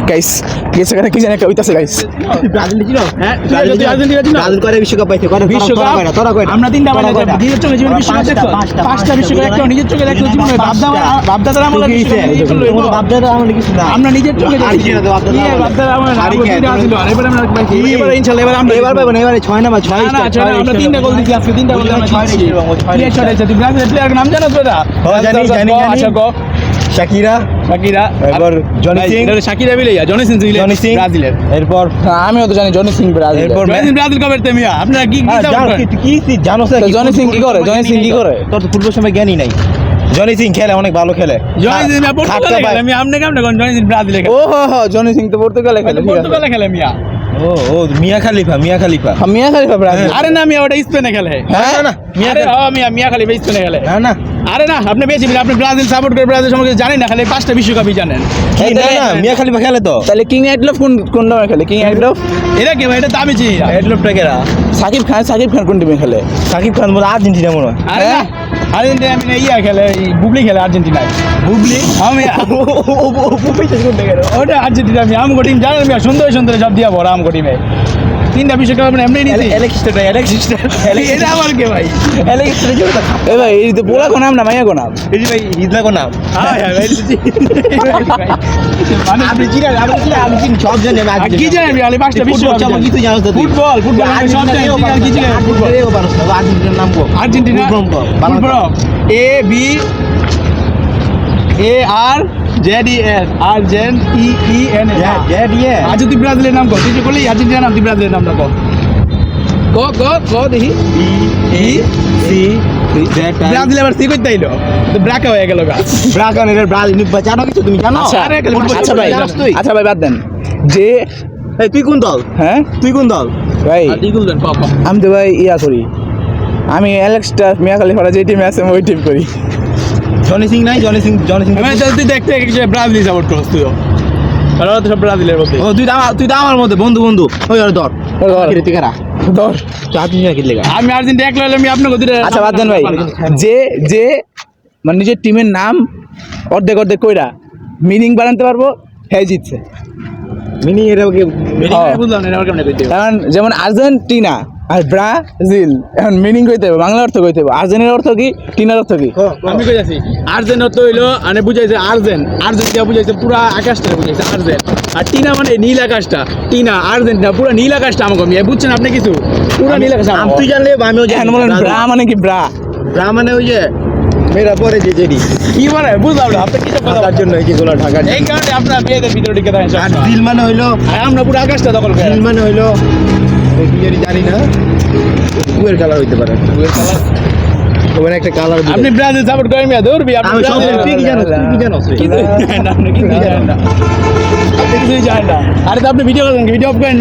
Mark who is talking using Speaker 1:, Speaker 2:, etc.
Speaker 1: guys গেছে কেন কি জানি একটা হইতাছে গাইস
Speaker 2: ব্রাজিল ছিল
Speaker 1: হ্যাঁ আর্জেন্টিনা ছিল
Speaker 2: ব্রাজিল করে বিশ্বকাপ পাইছে করে
Speaker 1: বিশ্বকাপ
Speaker 2: তোরা কই
Speaker 1: আমরা তিনটা বাজে নিজের চোখে জীবন বিশ্বকাপ দেখছো পাঁচটা বিশ্বকাপ একটা নিজের চোখে দেখছো জীবনে বাপদাদার আমলে
Speaker 2: বাপদাদা আমলে কিছু না
Speaker 1: আমরা নিজের চোখে দেখছি বাপদাদার আমলে এবার আমরা এবার ইনশাআল্লাহ এবার
Speaker 2: পাবো না এবারে 6 না 6
Speaker 1: না আমরা তিনটা গোল দিছি আজকে তিনটা গোল আমরা 6 দিছি প্লেয়ার শট আছে তুমি ব্রাজিলের প্লেয়ারের নাম জানো তো এটা
Speaker 2: জানি আচ্ছা গো শাকিরা এরপর জনি সিং
Speaker 1: শাকিরা বিলেয়া জনি সিং ব্রাজিলের
Speaker 2: এরপর
Speaker 1: আমিও তো জানি জনি সিং ব্রাজিল
Speaker 2: এরপর
Speaker 1: ব্রাজিল কবে তেমিয়া আপনারা কি
Speaker 2: জানো
Speaker 1: জনি সিং কি করে
Speaker 2: তোর তো ফুটবল সময় জ্ঞানই নাই জনি সিং খেলে অনেক ভালো খেলে
Speaker 1: জনি সিং পর্তুগালে খেলে আমি আপনি কেমনে কোন জনি সিং ব্রাজিলে খেলে ও জনি সিং তো পর্তুগালে খেলে মিয়া
Speaker 2: ও মিয়া খালিফা
Speaker 1: ব্রাজিল আরে না মিয়া ওটা স্পেনে খেলে
Speaker 2: হ্যাঁ না
Speaker 1: মিয়া খালিফা স্পেনে খেলে
Speaker 2: না
Speaker 1: আরে না আপনি বেশি আপনি ব্রাজিল সাপোর্ট করে ব্রাজিল সম্পর্কে জানেন না খালি 5টা বিশ্বকাপই জানেন
Speaker 2: কি না মিয়া খালিফা খেলে তো
Speaker 1: তাহলে কিং এডলফ কোন নামে খেলে কিং এডলফ এটা কি ভাই এটা দামি জি
Speaker 2: এডলফটা কেরা সাকিব খান কোন টিমে খেলে সাকিব খান বলে আর্জেন্টিনা মনে হয়
Speaker 1: আরে না আর্জেন্টিনা মানে ইয়া খেলে বুবলি খেলে আর্জেন্টিনায়
Speaker 2: বুবলি
Speaker 1: আমি ওটা আর্জেন্টিনা আমি আমগো টিম জানেন আমি সুন্দর সব দিয়া ভরা আমগো টিমে তিনটা বিশ্বকাপ আমরা এমনি নিছি
Speaker 2: অ্যালেক্সিস্টার
Speaker 1: এটা আমার কে ভাই
Speaker 2: অ্যালেক্সিস্টার
Speaker 1: এ ভাই এই তো পোলা কোন নাম না মাইয়া কোন নাম
Speaker 2: এই যে ভাই হিজলা কোন নাম
Speaker 1: হ্যাঁ ভাই
Speaker 2: মানে আপনি চিনি সব জানি আমি
Speaker 1: কি জানি আমি আলি 5টা বিশ্বকাপ
Speaker 2: সব কিছু জানো তো
Speaker 1: ফুটবল আমি সব জানি কি জানি ফুটবল
Speaker 2: আর্জেন্টিনার নাম কো
Speaker 1: Argentina A B A R Z E S আর্জেন্ট E E N A
Speaker 2: Z E
Speaker 1: আজ তুই ব্রাজিলের নাম কর তুই যে বললি আর্জেন্টিনা নাম তুই ব্রাজিলের নামটা কর ক দেখি
Speaker 2: ই সি জেড
Speaker 1: ব্রাজিল আবার সি কইতে আইলো তো ব্রাকা হয়ে গেল গা
Speaker 2: ব্রাজিলের ব্রাজিল জানো কিছু তুমি জানো
Speaker 1: আচ্ছা ভাই বাদ দেন যে
Speaker 2: এই তুই কোন দল
Speaker 1: হ্যাঁ
Speaker 2: তুই কোন দল
Speaker 1: ভাই
Speaker 2: তুই কোন দল
Speaker 1: আমি তো ভাই ইয়া করি আমি অ্যালেক্সটা মিয়া খালিফারা যে টিমে আছে ওই টিম করি
Speaker 2: জনি সিং
Speaker 1: আমি তুই দেখতে ব্রাজিল সাপোর্ট করছ তুইও আর তো সব ব্রাজিলের মধ্যে
Speaker 2: ও তুই তো আমার মধ্যে বন্ধু ওই আর ধর কিরেতিকারা
Speaker 1: ধর
Speaker 2: চাপি না কিলে
Speaker 1: আমি আর্জেন্টিনা একলা হলে আমি আপনাকে দিতে আচ্ছা বাদ দেন ভাই যে মানে নিজের টিমের নাম অর্ধেক কইরা মিনিং বানাতে পারবো হ্যাঁ জিতছে
Speaker 2: মিনিং এটা
Speaker 1: বুঝলাম না কেমনে কইতে কারণ যেমন আর্জেন্টিনা আর ব্রাজিল এখন মিনিং কইতে হবে বাংলা অর্থ কইতে হবে আর্জেন্টিনার অর্থ কি টিনার অর্থ কি আমি কইতাছি আর্জেন্ট অর্থ হইলো মানে বুঝাইছে আর্জেন্টিনা বুঝাইছে পুরা আকাশটা বুঝাইছে আর্জেন্ট আর টিনা মানে নীল আকাশটা টিনা আর্জেন্টিনা পুরা নীল আকাশটা আমাকে আমি বুঝছেন আপনি কিছু পুরা নীল আকাশ
Speaker 2: তুই জানলে আমিও জানি
Speaker 1: বলেন ব্রা মানে কি ব্রা
Speaker 2: মানে ওই যে মেরা পরে যে জেডি
Speaker 1: কি মানে বুঝলাম না আপনি কি
Speaker 2: তার জন্য এই যেগুলো ঢাকা
Speaker 1: এই কারণে আপনার মেয়েদের ভিতরে ঢুকে থাকেন
Speaker 2: আর দিল মানে হইলো
Speaker 1: আমরা পুরো আকাশটা দখল করি
Speaker 2: দিল মানে হইলো জানি না কুয়ের কালার হইতে পারে কুয়ের কালার ওখানে একটা কালার
Speaker 1: আপনি ব্রাজিল সাপোর্ট করেন মিয়া দৌড়বি আপনি
Speaker 2: কি জানো
Speaker 1: আপনি কিছুই জানেন না আরে তো আপনি ভিডিও করেন ভিডিও অফ করেন